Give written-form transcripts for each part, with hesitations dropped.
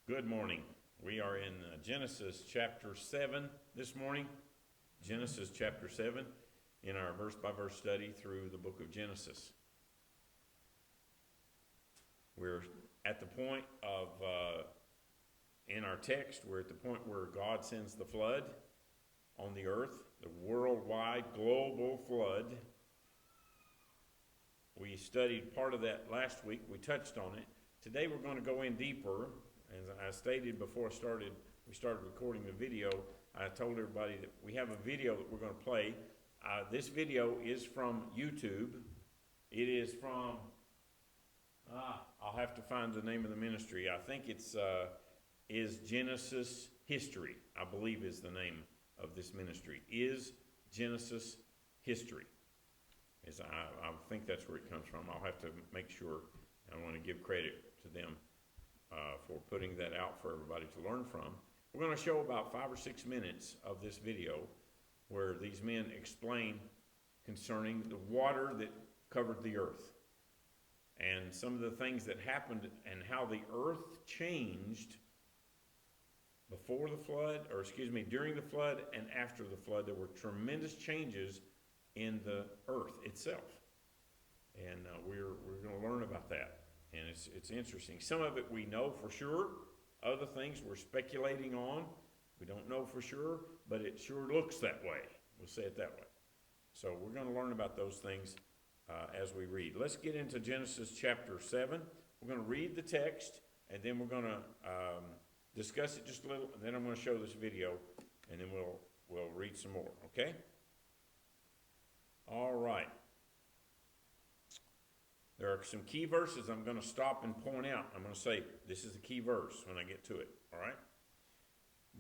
Good morning. We are in Genesis chapter 7 this morning. Genesis chapter 7 in our verse-by-verse study through the book of Genesis. We're at the point of, in our text, we're at the point where God sends the flood on the earth, the worldwide global flood. We studied part of that last week. We touched on it. Today we're going to go in deeper. As I stated before we started recording the video, I told everybody that we have a video that we're going to play. This video is from YouTube. It is from, I'll have to find the name of the ministry. I think it's Is Genesis History, I believe is the name of this ministry. Is Genesis History. I think that's where it comes from. I'll have to make sure. I want to give credit to them for putting that out for everybody to learn from. We're going to show about 5 or 6 minutes of this video where these men explain concerning the water that covered the earth and some of the things that happened and how the earth changed before the flood, during the flood and after the flood. There were tremendous changes in the earth itself. And we're going to learn about that. And it's interesting. Some of it we know for sure. Other things we're speculating on. We don't know for sure, but it sure looks that way. We'll say it that way. So we're going to learn about those things as we read. Let's get into Genesis chapter 7. We're going to read the text, and then we're going to discuss it just a little, and then I'm going to show this video, and then we'll read some more, okay? All right. There are some key verses I'm going to stop and point out. I'm going to say, this is a key verse when I get to it, all right?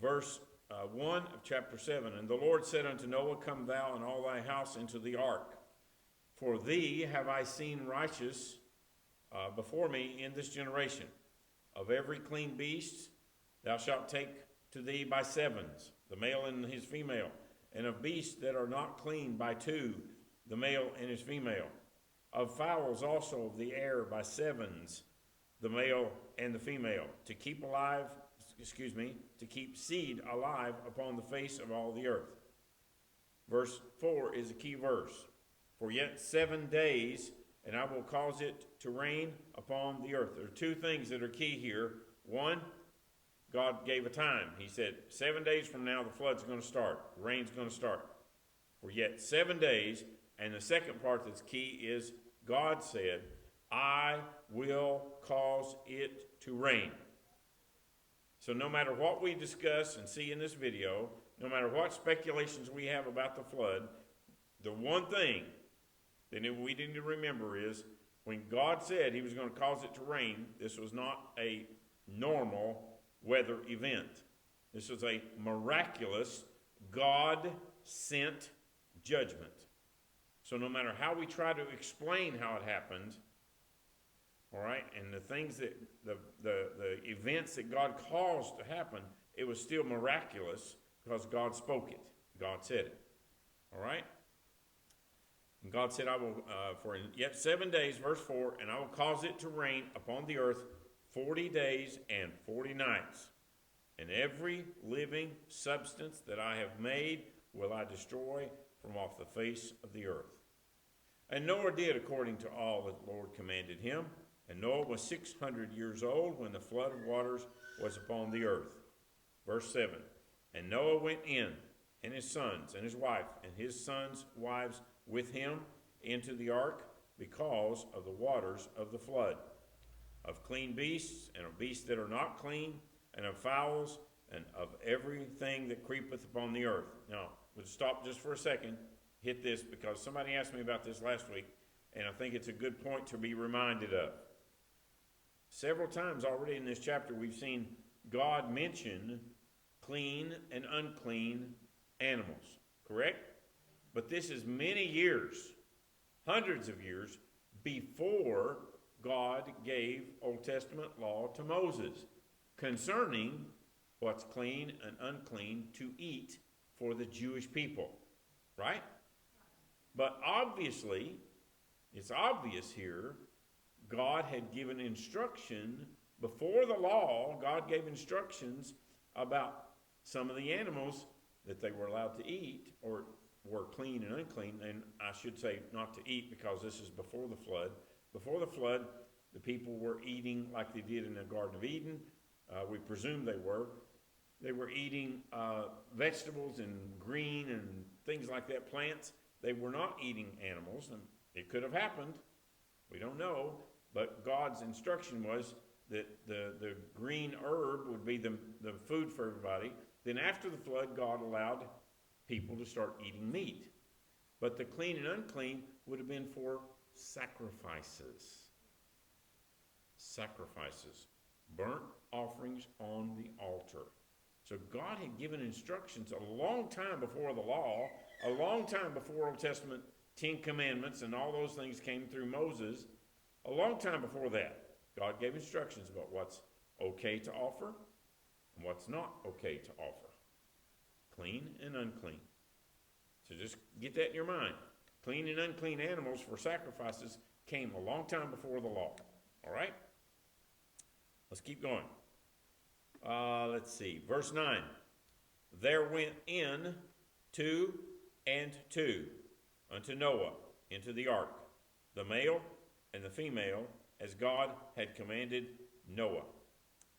Verse 1 of chapter 7, And the Lord said unto Noah, Come thou and all thy house into the ark. For thee have I seen righteous before me in this generation. Of every clean beast thou shalt take to thee by sevens, the male and his female. And of beasts that are not clean by two, the male and his female. Of fowls also of the air by sevens, the male and the female, to keep seed alive upon the face of all the earth. Verse 4 is a key verse. For yet 7 days, and I will cause it to rain upon the earth. There are two things that are key here. One, God gave a time. He said, 7 days from now, the flood's going to start. The rain's going to start. For yet 7 days. And the second part that's key is God said, I will cause it to rain. So no matter what we discuss and see in this video, no matter what speculations we have about the flood, the one thing that we need to remember is when God said he was going to cause it to rain, this was not a normal weather event. This was a miraculous, God-sent judgment. So no matter how we try to explain how it happened, all right, and the things that, the events that God caused to happen, it was still miraculous because God spoke it. God said it. All right? And God said, I will, for yet 7 days, verse 4, and I will cause it to rain upon the earth 40 days and 40 nights. And every living substance that I have made will I destroy from off the face of the earth. And Noah did according to all that the Lord commanded him. And Noah was 600 years old when the flood of waters was upon the earth. Verse 7, And Noah went in, and his sons, and his wife, and his sons' wives with him into the ark because of the waters of the flood, of clean beasts, and of beasts that are not clean, and of fowls, and of everything that creepeth upon the earth. Now, we'll stop just for a second, hit this, because somebody asked me about this last week, and I think it's a good point to be reminded of. Several times already in this chapter, we've seen God mention clean and unclean animals, correct? But this is many years, hundreds of years, before God gave Old Testament law to Moses concerning what's clean and unclean to eat for the Jewish people, right? But obviously, it's obvious here, God had given instruction before the law, God gave instructions about some of the animals that they were allowed to eat or were clean and unclean. And I should say not to eat because this is before the flood. Before the flood, the people were eating like they did in the Garden of Eden. We presume they were. They were eating vegetables and green and things like that, plants. They were not eating animals. And it could have happened. We don't know. But God's instruction was that the green herb would be the food for everybody. Then after the flood, God allowed people to start eating meat. But the clean and unclean would have been for sacrifices. Sacrifices. Burnt offerings on the altar. So God had given instructions a long time before the law, a long time before Old Testament 10 Commandments and all those things came through Moses. A long time before that, God gave instructions about what's okay to offer and what's not okay to offer. Clean and unclean. So just get that in your mind. Clean and unclean animals for sacrifices came a long time before the law. All right? Let's keep going. Let's see. Verse 9. There went in two and two unto Noah into the ark, the male and the female, as God had commanded Noah.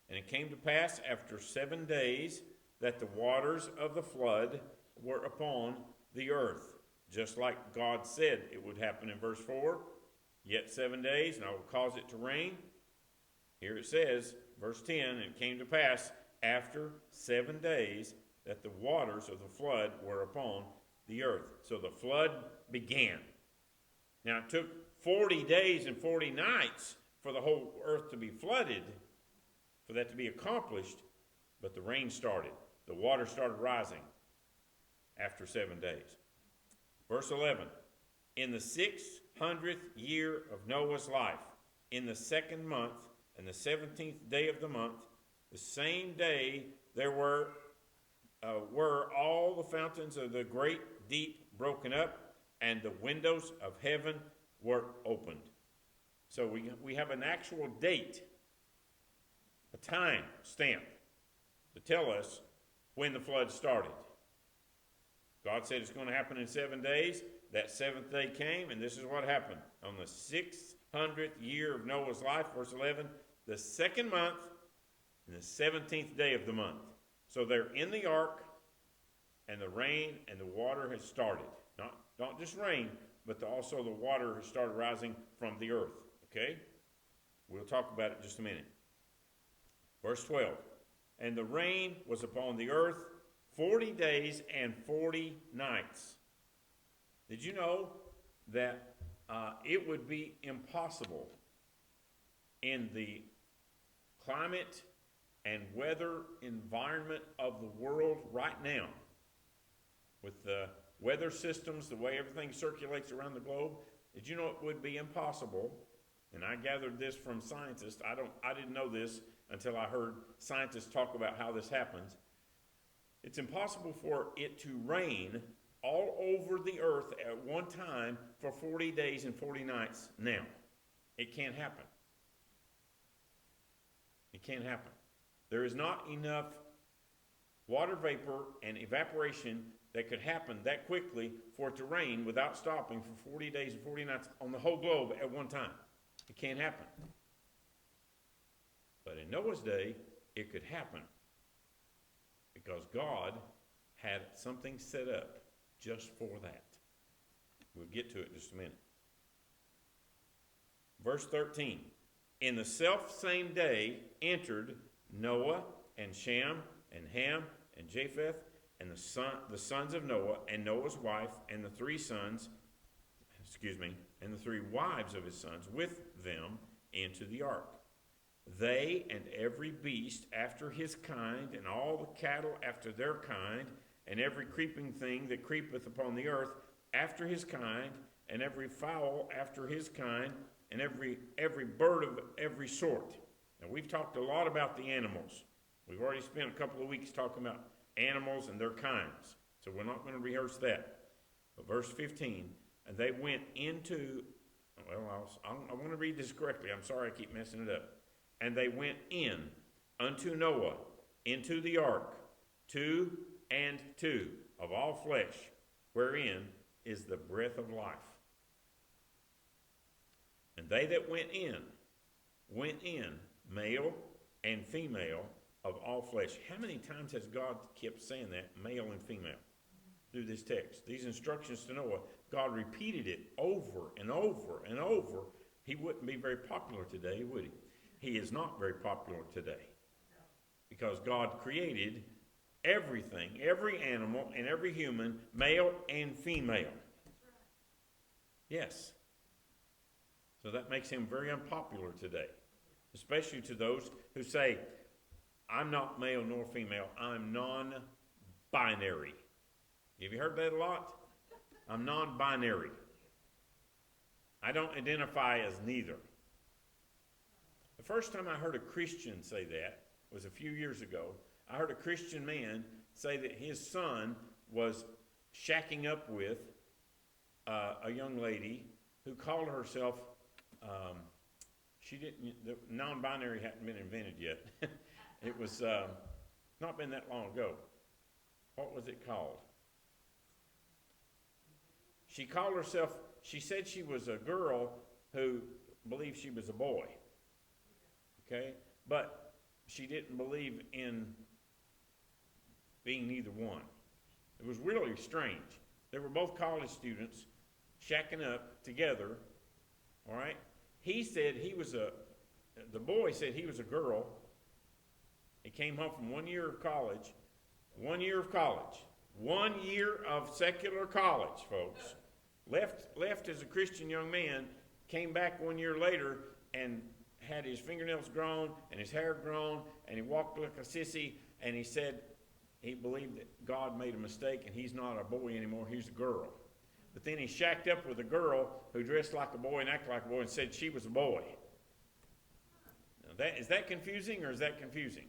And it came to pass after 7 days that the waters of the flood were upon the earth, just like God said it would happen in verse 4. Yet 7 days, and I will cause it to rain. Here it says, verse 10, and it came to pass after 7 days that the waters of the flood were upon the earth. So the flood began. Now it took 40 days and 40 nights for the whole earth to be flooded, for that to be accomplished, but the rain started. The water started rising after 7 days. Verse 11, in the 600th year of Noah's life, in the 2nd month, and the 17th day of the month, the same day there were all the fountains of the great deep broken up, and the windows of heaven were opened. So we have an actual date, a time stamp to tell us when the flood started. God said it's going to happen in 7 days. That 7th day came, and this is what happened. On the 600th year of Noah's life, verse 11, the 2nd month and the 17th day of the month. So they're in the ark, and the rain and the water has started. Not just rain, but also the water has started rising from the earth. Okay? We'll talk about it in just a minute. Verse 12. And the rain was upon the earth 40 days and 40 nights. Did you know that it would be impossible in the climate and weather environment of the world right now, with the weather systems, the way everything circulates around the globe? Did you know it would be impossible? And I gathered this from scientists. I didn't know this until I heard scientists talk about how this happens. It's impossible for it to rain all over the earth at one time for 40 days and 40 nights now. It can't happen. It can't happen. There is not enough water vapor and evaporation that could happen that quickly for it to rain without stopping for 40 days and 40 nights on the whole globe at one time. It can't happen. But in Noah's day, it could happen because God had something set up just for that. We'll get to it in just a minute. Verse 13. In the selfsame day entered Noah and Shem and Ham and Japheth and the sons of Noah and Noah's wife and the three wives of his sons with them into the ark. They and every beast after his kind, and all the cattle after their kind, and every creeping thing that creepeth upon the earth after his kind, and every fowl after his kind, and every bird of every sort. Now, we've talked a lot about the animals. We've already spent a couple of weeks talking about animals and their kinds, so we're not going to rehearse that. But verse 15, and they went into, I want to read this correctly. I'm sorry I keep messing it up. And they went in unto Noah into the ark, 2 and 2 of all flesh, wherein is the breath of life. And they that went in, male and female of all flesh. How many times has God kept saying that, male and female, through this text? These instructions to Noah, God repeated it over and over and over. He wouldn't be very popular today, would he? He is not very popular today. Because God created everything, every animal and every human, male and female. Yes. So that makes him very unpopular today. Especially to those who say, I'm not male nor female, I'm non-binary. Have you heard that a lot? I'm non-binary. I don't identify as neither. The first time I heard a Christian say that was a few years ago. I heard a Christian man say that his son was shacking up with a young lady who called herself, the non-binary hadn't been invented yet. It was not been that long ago. What was it called? She called herself, she said she was a girl who believed she was a boy. Okay? But she didn't believe in being neither one. It was really strange. They were both college students shacking up together. All right? He said the boy said he was a girl. He came home from 1 year of college. 1 year of college. 1 year of secular college, folks. Left as a Christian young man, came back 1 year later and had his fingernails grown and his hair grown, and he walked like a sissy, and he said he believed that God made a mistake and he's not a boy anymore, he's a girl. But then he shacked up with a girl who dressed like a boy and acted like a boy and said she was a boy. Now is that confusing or is that confusing?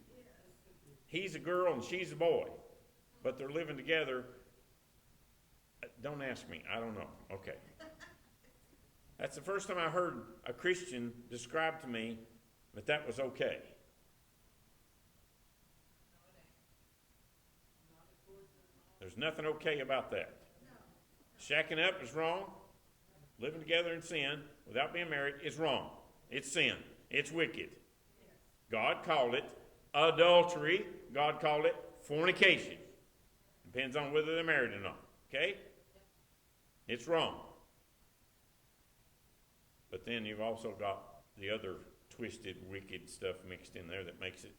He's a girl and she's a boy, but they're living together. Don't ask me. I don't know. Okay. That's the first time I heard a Christian describe to me that that was okay. There's nothing okay about that. Shacking up is wrong. Living together in sin without being married is wrong. It's sin. It's wicked. God called it adultery. God called it fornication. Depends on whether they're married or not. Okay? It's wrong. But then you've also got the other twisted, wicked stuff mixed in there that makes it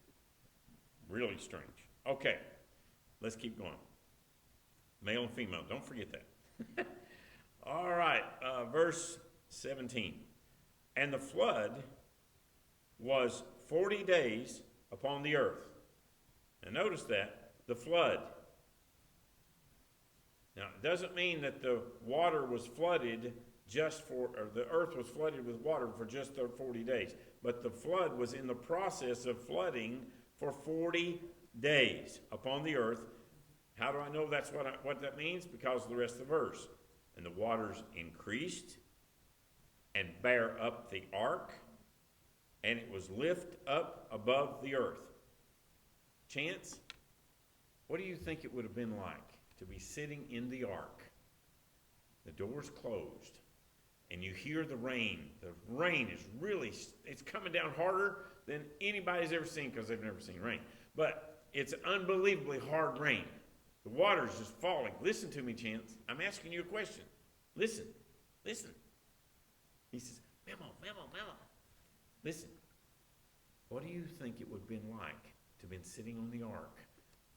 really strange. Okay, let's keep going. Male and female, don't forget that. All right, verse 17. And the flood was 40 days upon the earth. Now notice that, the flood. Now, it doesn't mean that the water was flooded or the earth was flooded with water for just 40 days. But the flood was in the process of flooding for 40 days upon the earth. How do I know that's what that means? Because of the rest of the verse. And the waters increased and bare up the ark, and it was lift up above the earth. Chance, what do you think it would have been like to be sitting in the ark? The door's closed, and you hear the rain. The rain is it's coming down harder than anybody's ever seen because they've never seen rain. But it's unbelievably hard rain. The water's just falling. Listen to me, Chance. I'm asking you a question. Listen. He says, Memo. Listen. What do you think it would have been like to have been sitting on the ark,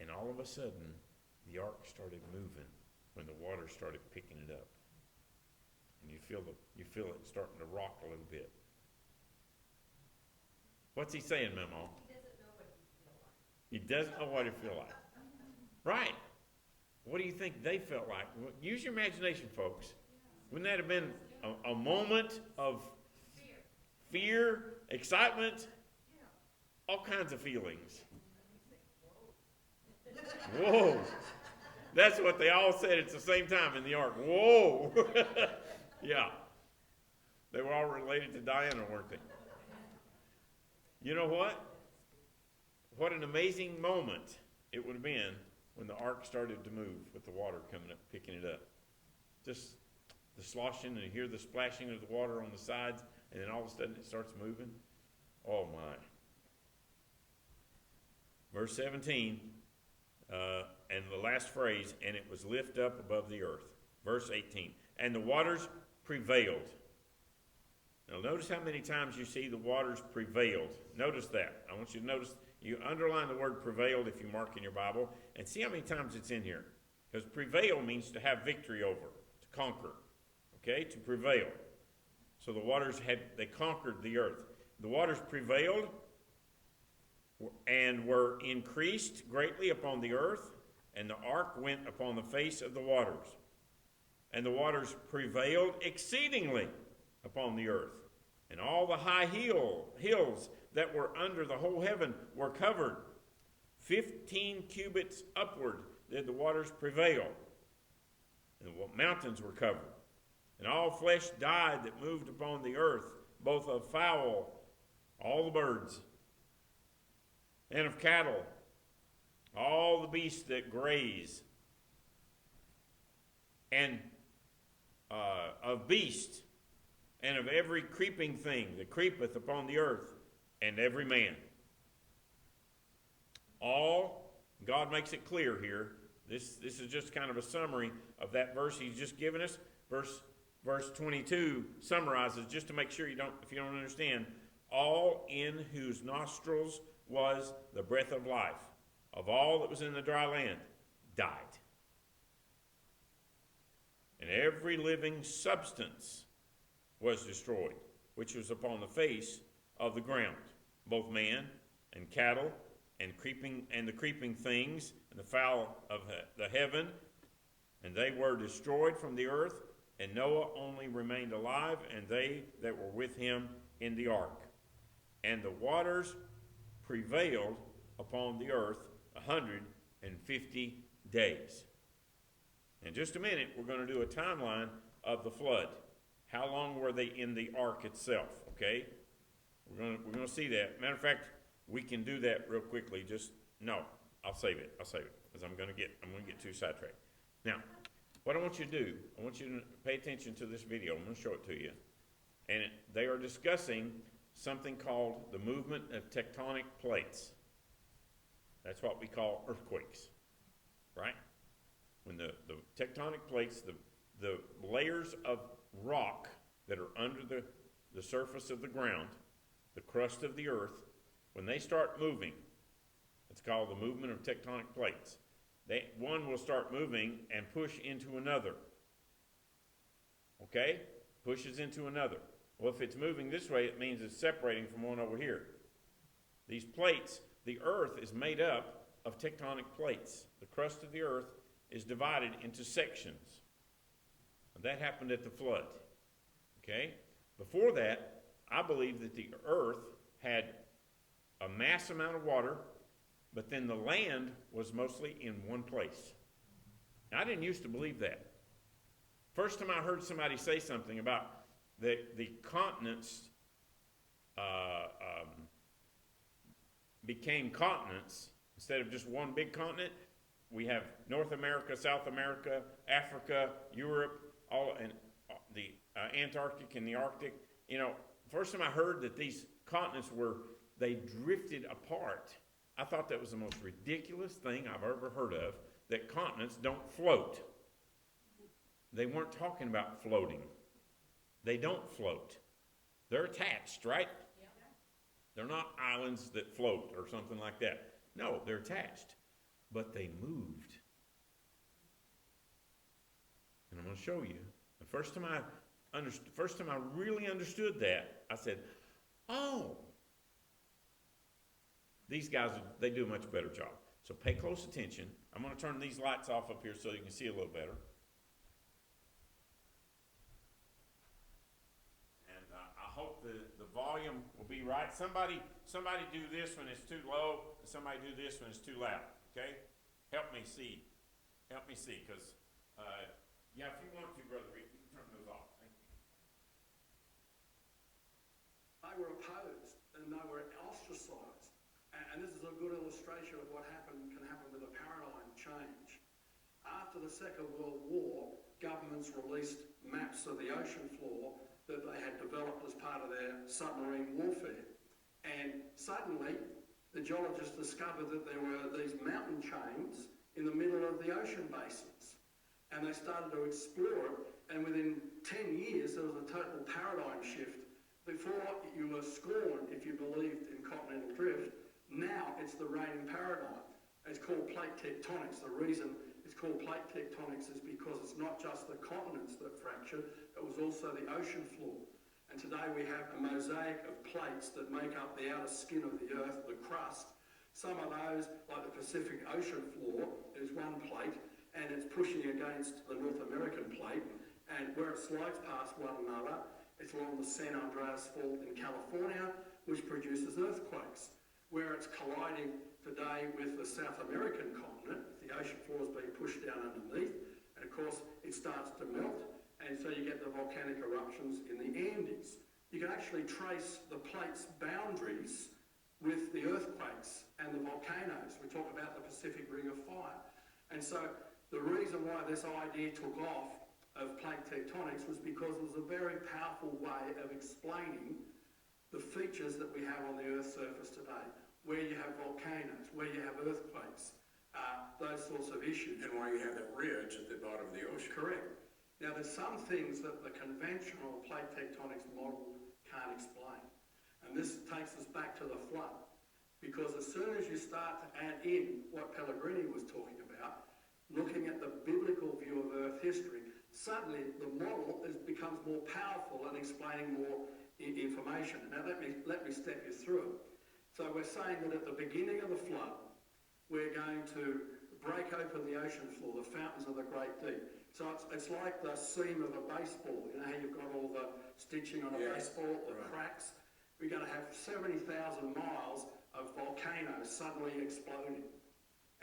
and all of a sudden, the ark started moving when the water started picking it up? And you feel it starting to rock a little bit. What's he saying, Memo? He doesn't know what it feels like. Right. What do you think they felt like? Well, use your imagination, folks. Wouldn't that have been a moment of fear, excitement, all kinds of feelings? Whoa. That's what they all said at the same time in the ark. Whoa. Yeah. They were all related to Diana, weren't they? You know what? What an amazing moment it would have been when the ark started to move with the water coming up, picking it up. Just the sloshing, and you hear the splashing of the water on the sides, and then all of a sudden it starts moving. Oh my. Verse 17, and the last phrase, and it was lift up above the earth. Verse 18, and the waters prevailed. Now notice how many times you see the waters prevailed. Notice that. I want you to notice, you underline the word prevailed if you mark in your Bible, and see how many times it's in here. Because prevail means to have victory over, to conquer. Okay, to prevail. So the waters they conquered the earth. The waters prevailed and were increased greatly upon the earth, and the ark went upon the face of the waters. And the waters prevailed exceedingly upon the earth. And all the high hills that were under the whole heaven were covered. 15 cubits upward did the waters prevail. And the mountains were covered. And all flesh died that moved upon the earth, both of fowl, all the birds, and of cattle, all the beasts that graze, and of beasts, and of every creeping thing that creepeth upon the earth, and every man. All, God makes it clear here. This is just kind of a summary of that verse he's just given us. Verse 22 summarizes, just to make sure if you don't understand, all in whose nostrils was the breath of life, of all that was in the dry land, died. And every living substance was destroyed, which was upon the face of the ground, both man and cattle, and the creeping things, and the fowl of the heaven, and they were destroyed from the earth. And Noah only remained alive, and they that were with him in the ark. And the waters prevailed upon the earth 150 days. In just a minute, we're going to do a timeline of the flood. How long were they in the ark itself? Okay, we're going to see that. Matter of fact, we can do that real quickly. I'll save it because I'm going to get too sidetracked. Now, what I want you to do, I want you to pay attention to this video. I'm going to show it to you. And they are discussing something called the movement of tectonic plates. That's what we call earthquakes, right? When the tectonic plates, the layers of rock that are under the surface of the ground, the crust of the earth, when they start moving, it's called the movement of tectonic plates. One will start moving and push into another. Okay? Pushes into another. Well, if it's moving this way, it means it's separating from one over here. These plates, the earth is made up of tectonic plates. The crust of the earth is divided into sections. And that happened at the flood. Okay? Before that, I believe that the earth had a mass amount of water, but then the land was mostly in one place. Now, I didn't used to believe that. First time I heard somebody say something about the continents became continents instead of just one big continent. We have North America, South America, Africa, Europe, all, and the Antarctic and the Arctic. You know, first time I heard that these continents they drifted apart, I thought that was the most ridiculous thing I've ever heard of, that continents don't float. They weren't talking about floating. They don't float. They're attached, right? Yeah. They're not islands that float or something like that. No, they're attached. But they moved. And I'm going to show you. The first time I really understood that, I said, oh, these guys, they do a much better job. So pay close attention. I'm going to turn these lights off up here so you can see a little better. And I hope the volume will be right. Somebody do this when it's too low, and somebody do this when it's too loud. Okay? Help me see, because, if you want to, Brother Reed, you can turn those off. Thank you. I were opposed, and I were ostracized And this is a good illustration of what can happen with a paradigm change. After the Second World War, governments released maps of the ocean floor that they had developed as part of their submarine warfare. And suddenly, the geologists discovered that there were these mountain chains in the middle of the ocean basins. And they started to explore it, and within 10 years, there was a total paradigm shift. Before, you were scorned if you believed in continental drift. Now it's the reigning paradigm. It's called plate tectonics. The reason it's called plate tectonics is because it's not just the continents that fractured, it was also the ocean floor. And today we have a mosaic of plates that make up the outer skin of the earth, the crust. Some of those, like the Pacific Ocean floor, is one plate, and it's pushing against the North American plate, and where it slides past one another, it's along the San Andreas Fault in California, which produces earthquakes. Where it's colliding today with the South American continent, the ocean floor is being pushed down underneath, and of course it starts to melt, and so you get the volcanic eruptions in the Andes. You can actually trace the plate's boundaries with the earthquakes and the volcanoes. We talk about the Pacific Ring of Fire. And so the reason why this idea took off of plate tectonics was because it was a very powerful way of explaining the features that we have on the Earth's surface today, where you have volcanoes, where you have earthquakes, those sorts of issues. And why you have that ridge at the bottom of the ocean. Correct. Now there's some things that the conventional plate tectonics model can't explain. And this takes us back to the flood. Because as soon as you start to add in what Pellegrini was talking about, looking at the biblical view of Earth history, suddenly the model becomes more powerful and explaining more information. Now let me step you through it. So we're saying that at the beginning of the flood, we're going to break open the ocean floor, the fountains of the great deep. So it's like the seam of a baseball. You know how you've got all the stitching on a baseball, the cracks? We're going to have 70,000 miles of volcanoes suddenly exploding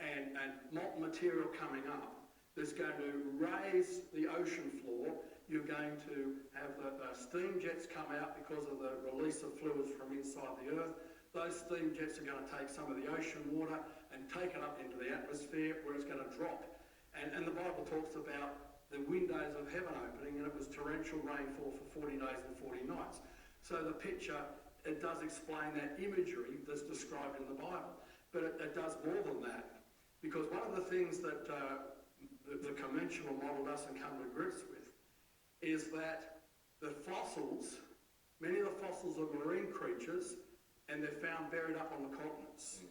and molten material coming up that's going to raise the ocean floor. You're going to have the steam jets come out because of the release of fluids from inside the earth. Those steam jets are going to take some of the ocean water and take it up into the atmosphere where it's going to drop. And the Bible talks about the windows of heaven opening, and it was torrential rainfall for 40 days and 40 nights. So the picture, it does explain that imagery that's described in the Bible. But it does more than that. Because one of the things that the conventional model doesn't come to grips with is that the fossils, many of the fossils are marine creatures, and they're found buried up on the continents.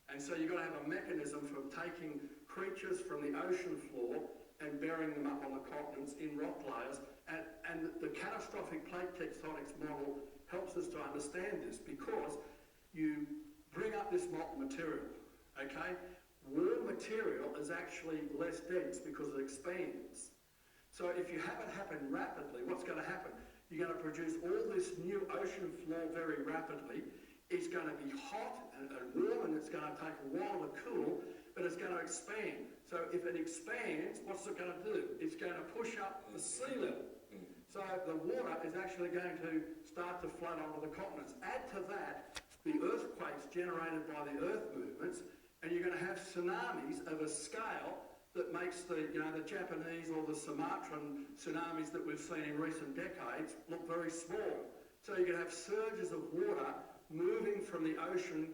And so you've got to have a mechanism for taking creatures from the ocean floor and burying them up on the continents in rock layers. And the catastrophic plate tectonics model helps us to understand this, because you bring up this molten material, okay? Warm material is actually less dense because it expands. So if you have it happen rapidly, what's going to happen? You're going to produce all this new ocean floor very rapidly. It's going to be hot and warm, and it's going to take a while to cool, but it's going to expand. So if it expands, what's it going to do? It's going to push up the sea level. So the water is actually going to start to flood onto the continents. Add to that the earthquakes generated by the earth movements, and you're going to have tsunamis of a scale that makes the Japanese or the Sumatran tsunamis that we've seen in recent decades look very small. So you're going to have surges of water moving from the ocean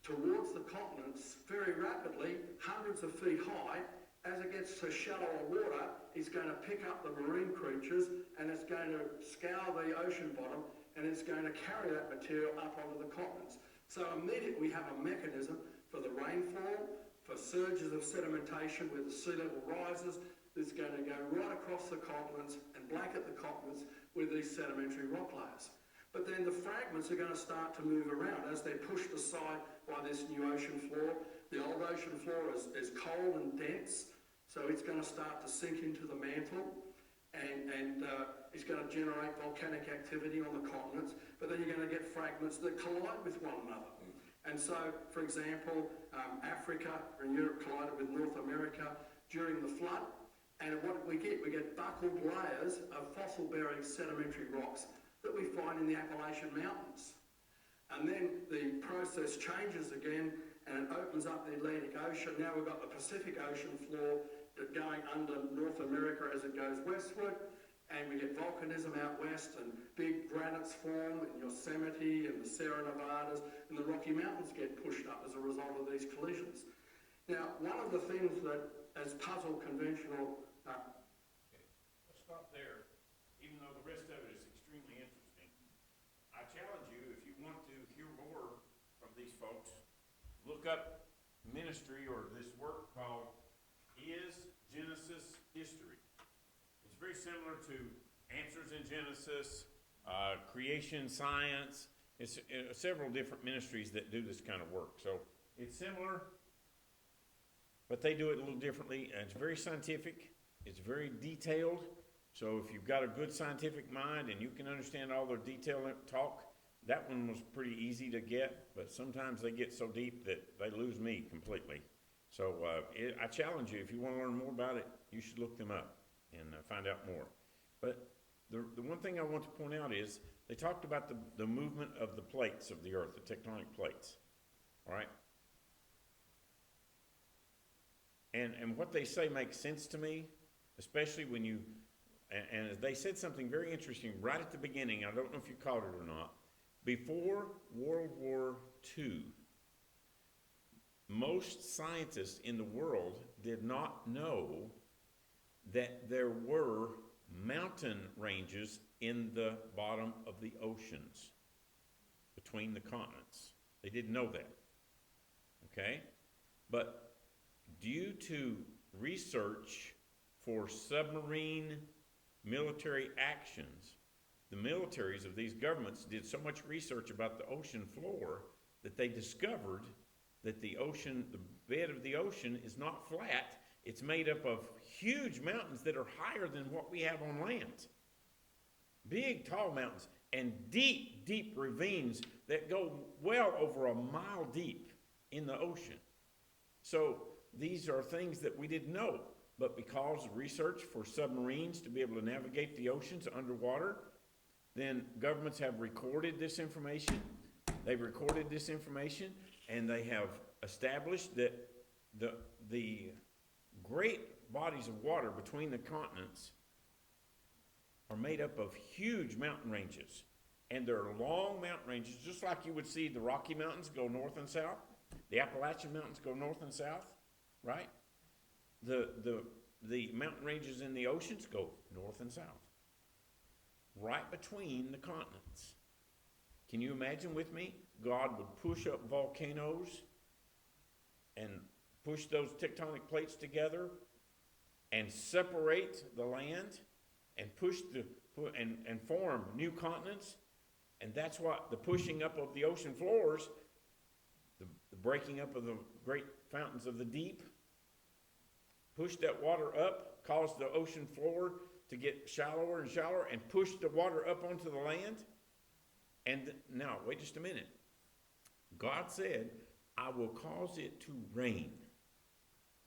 towards the continents very rapidly, hundreds of feet high. As it gets to shallower water, it's going to pick up the marine creatures, and it's going to scour the ocean bottom, and it's going to carry that material up onto the continents. So immediately we have a mechanism for the rainfall, for surges of sedimentation where the sea level rises, that's going to go right across the continents and blanket the continents with these sedimentary rock layers. But then the fragments are going to start to move around as they're pushed aside by this new ocean floor. The old ocean floor is cold and dense, so it's going to start to sink into the mantle, and it's going to generate volcanic activity on the continents. But then you're going to get fragments that collide with one another. And so, for example, Africa and Europe collided with North America during the flood, and what we get buckled layers of fossil-bearing sedimentary rocks that we find in the Appalachian Mountains. And then the process changes again and it opens up the Atlantic Ocean. Now we've got the Pacific Ocean floor going under North America as it goes westward. And we get volcanism out west and big granites form in Yosemite and the Sierra Nevadas, and the Rocky Mountains get pushed up as a result of these collisions. Now, one of the things that has puzzled conventional... Okay, let's stop there, even though the rest of it is extremely interesting. I challenge you, if you want to hear more from these folks, look up ministry or this work called Is Genesis History? It's very similar to Answers in Genesis, Creation Science. It's several different ministries that do this kind of work. So it's similar, but they do it a little differently. And it's very scientific. It's very detailed. So if you've got a good scientific mind and you can understand all their detailed talk, that one was pretty easy to get. But sometimes they get so deep that they lose me completely. So I challenge you, if you want to learn more about it, you should look them up and find out more. But the one thing I want to point out is they talked about the movement of the plates of the earth, the tectonic plates, all right? And what they say makes sense to me, especially when you, and they said something very interesting right at the beginning. I don't know if you caught it or not. Before World War II, most scientists in the world did not know that there were mountain ranges in the bottom of the oceans between the continents. They didn't know that, okay? But due to research for submarine military actions, the militaries of these governments did so much research about the ocean floor that they discovered that the ocean, the bed of the ocean is not flat. It's made up of huge mountains that are higher than what we have on land. Big, tall mountains and deep, deep ravines that go well over a mile deep in the ocean. So these are things that we didn't know, but because of research for submarines to be able to navigate the oceans underwater, then governments have recorded this information. They've recorded this information and they have established that the great bodies of water between the continents are made up of huge mountain ranges. And they're long mountain ranges, just like you would see the Rocky Mountains go north and south. The Appalachian Mountains go north and south, right? The mountain ranges in the oceans go north and south. Right between the continents. Can you imagine with me? God would push up volcanoes and push those tectonic plates together and separate the land and and form new continents. And that's what the pushing up of the ocean floors, the breaking up of the great fountains of the deep, pushed that water up, caused the ocean floor to get shallower and shallower and pushed the water up onto the land. And now, wait just a minute. God said, I will cause it to rain.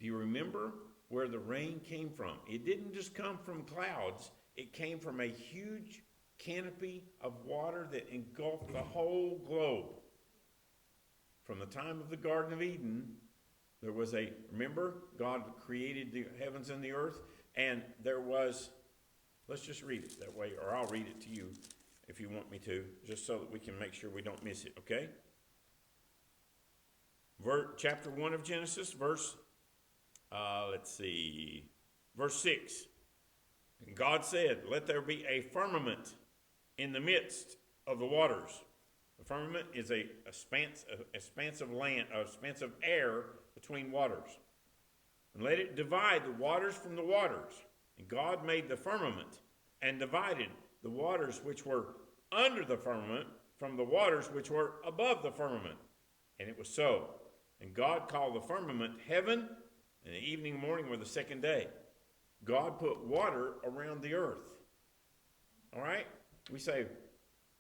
Do you remember where the rain came from? It didn't just come from clouds. It came from a huge canopy of water that engulfed the whole globe. From the time of the Garden of Eden, there was remember, God created the heavens and the earth, and there was, let's just read it that way, or I'll read it to you if you want me to, just so that we can make sure we don't miss it, okay? Chapter 1 of Genesis, verse 6. And God said, let there be a firmament in the midst of the waters. The firmament is a expanse of land, a expanse of air between waters. And let it divide the waters from the waters. And God made the firmament and divided the waters which were under the firmament from the waters which were above the firmament. And it was so. And God called the firmament heaven, and the evening and morning were the second day. God put water around the earth. All right? We say,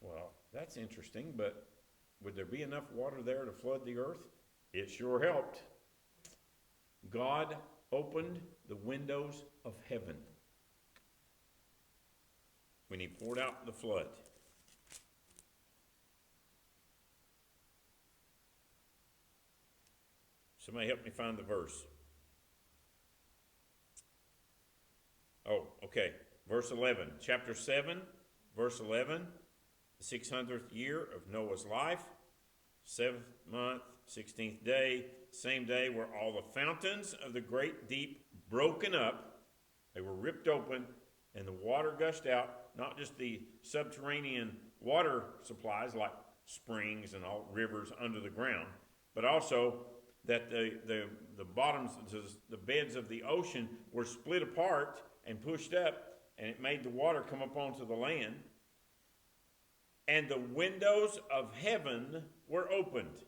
well, that's interesting, but would there be enough water there to flood the earth? It sure helped. God opened the windows of heaven when he poured out the flood. Somebody help me find the verse. Oh, okay. Verse 11. Chapter 7, verse 11. The 600th year of Noah's life. 7th month, 16th day. Same day were all the fountains of the great deep broken up. They were ripped open, and the water gushed out. Not just the subterranean water supplies like springs and all rivers under the ground, but also that the bottoms, the beds of the ocean were split apart and pushed up, and it made the water come up onto the land. And the windows of heaven were opened.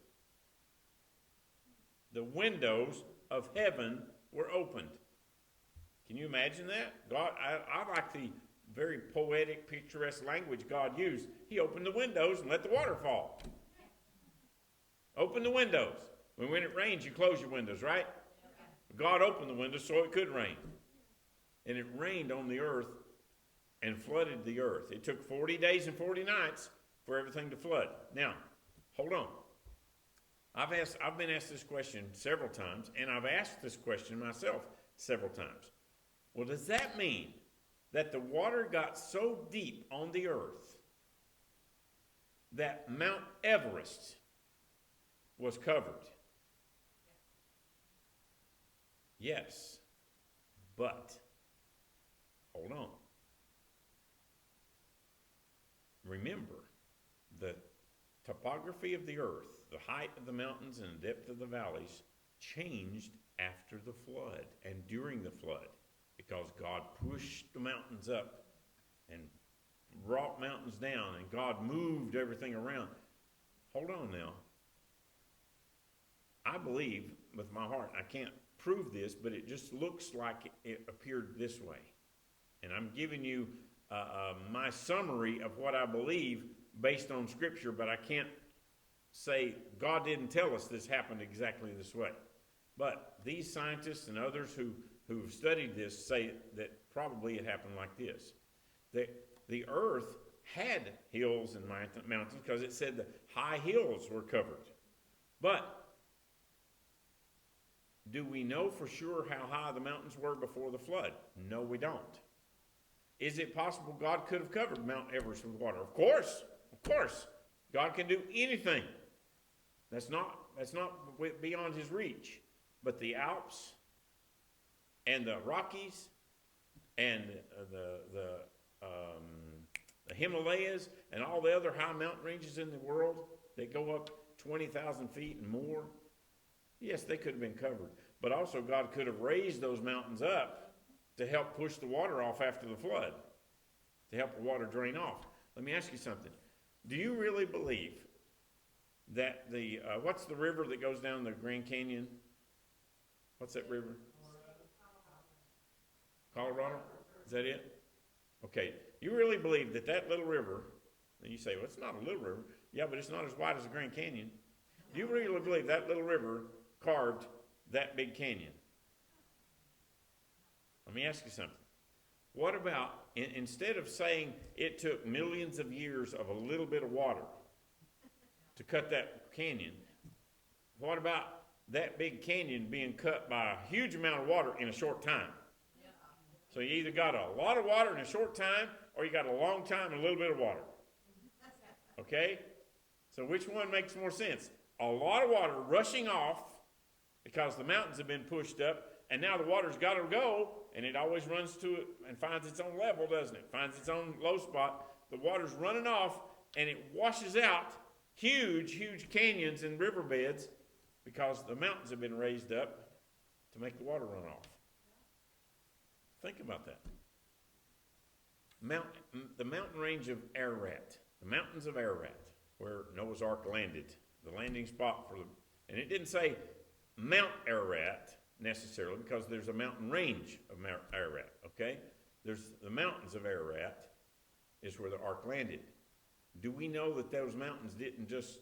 The windows of heaven were opened. Can you imagine that? God, I like the very poetic, picturesque language God used. He opened the windows and let the water fall. Open the windows. When it rains, you close your windows, right? God opened the windows so it could rain. And it rained on the earth and flooded the earth. It took 40 days and 40 nights for everything to flood. Now, hold on. I've been asked this question several times, and I've asked this question myself several times. Well, does that mean that the water got so deep on the earth that Mount Everest was covered? Yes, but hold on. Remember, the topography of the earth, the height of the mountains and the depth of the valleys changed after the flood and during the flood, because God pushed the mountains up and brought mountains down, and God moved everything around. Hold on now. I believe with my heart, I can't prove this, but it just looks like it appeared this way. And I'm giving you my summary of what I believe based on Scripture, but I can't say God didn't tell us this happened exactly this way. But these scientists and others who've studied this say that probably it happened like this. The earth had hills and mountains because it said the high hills were covered. But do we know for sure how high the mountains were before the flood? No, we don't. Is it possible God could have covered Mount Everest with water? Of course. Of course. God can do anything. That's not beyond his reach. But the Alps and the Rockies and the Himalayas and all the other high mountain ranges in the world that go up 20,000 feet and more, yes, they could have been covered. But also God could have raised those mountains up to help push the water off after the flood, to help the water drain off. Let me ask you something. Do you really believe that what's the river that goes down the Grand Canyon? What's that river? Colorado? Is that it? Okay. You really believe that little river, and you say, well, it's not a little river. Yeah, but it's not as wide as the Grand Canyon. Do you really believe that little river carved that big canyon? Let me ask you something. What about, instead of saying it took millions of years of a little bit of water to cut that canyon, what about that big canyon being cut by a huge amount of water in a short time? So you either got a lot of water in a short time, or you got a long time and a little bit of water. Okay? So which one makes more sense? A lot of water rushing off because the mountains have been pushed up, and now the water's got to go, and it always runs to it and finds its own level, doesn't it? Finds its own low spot. The water's running off, and it washes out huge, huge canyons and riverbeds because the mountains have been raised up to make the water run off. Think about that. The mountain range of Ararat, the mountains of Ararat, where Noah's Ark landed, the landing spot and it didn't say Mount Ararat necessarily, because there's a mountain range of Mount Ararat, okay? There's the mountains of Ararat is where the ark landed. Do we know that those mountains didn't just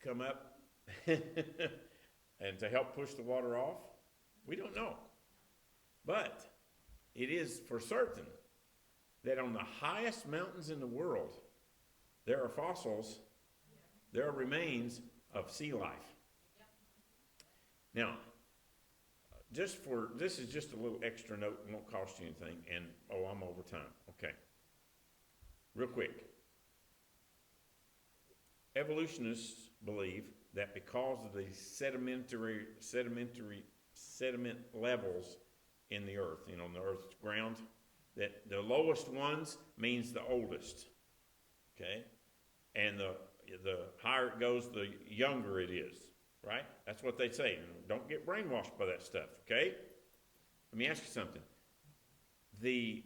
come up and to help push the water off? We don't know. But it is for certain that on the highest mountains in the world, there are fossils, there are remains of sea life. Now, this is just a little extra note, it won't cost you anything, and, I'm over time, okay. Real quick. Evolutionists believe that because of the sediment levels in the earth, in the earth's ground, that the lowest ones means the oldest, okay? And the higher it goes, the younger it is, right? That's what they say. Don't get brainwashed by that stuff, okay? Let me ask you something. The,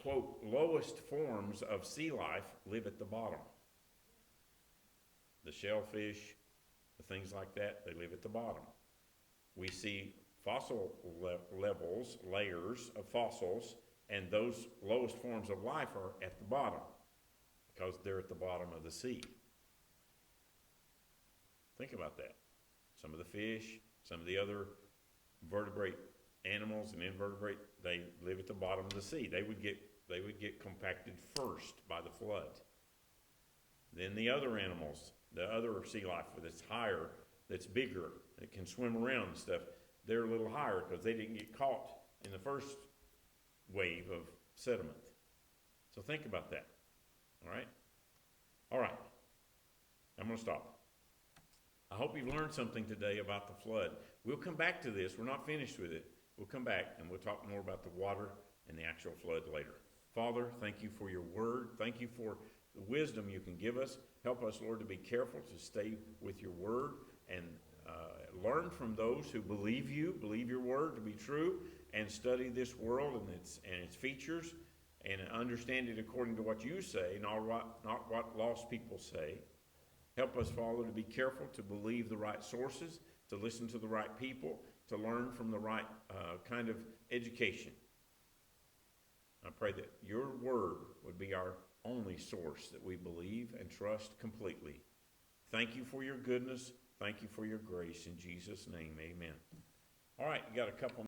quote, lowest forms of sea life live at the bottom. The shellfish, the things like that, they live at the bottom. We see fossil levels, layers of fossils, and those lowest forms of life are at the bottom because they're at the bottom of the sea. Think about that. Some of the fish, some of the other vertebrate animals and invertebrate, they live at the bottom of the sea. They would get compacted first by the flood. Then the other animals, the other sea life that's higher, that's bigger, that can swim around and stuff, they're a little higher because they didn't get caught in the first wave of sediment. So think about that. All right? All right. I'm going to stop. I hope you've learned something today about the flood. We'll come back to this. We're not finished with it. We'll come back and we'll talk more about the water and the actual flood later. Father, thank you for your word. Thank you for the wisdom you can give us. Help us, Lord, to be careful to stay with your word and learn from those who believe your word to be true, and study this world and its features and understand it according to what you say, not what lost people say. Help us, Father, to be careful to believe the right sources, to listen to the right people, to learn from the right kind of education. I pray that your word would be our only source that we believe and trust completely. Thank you for your goodness. Thank you for your grace. In Jesus' name, amen. All right, you got a couple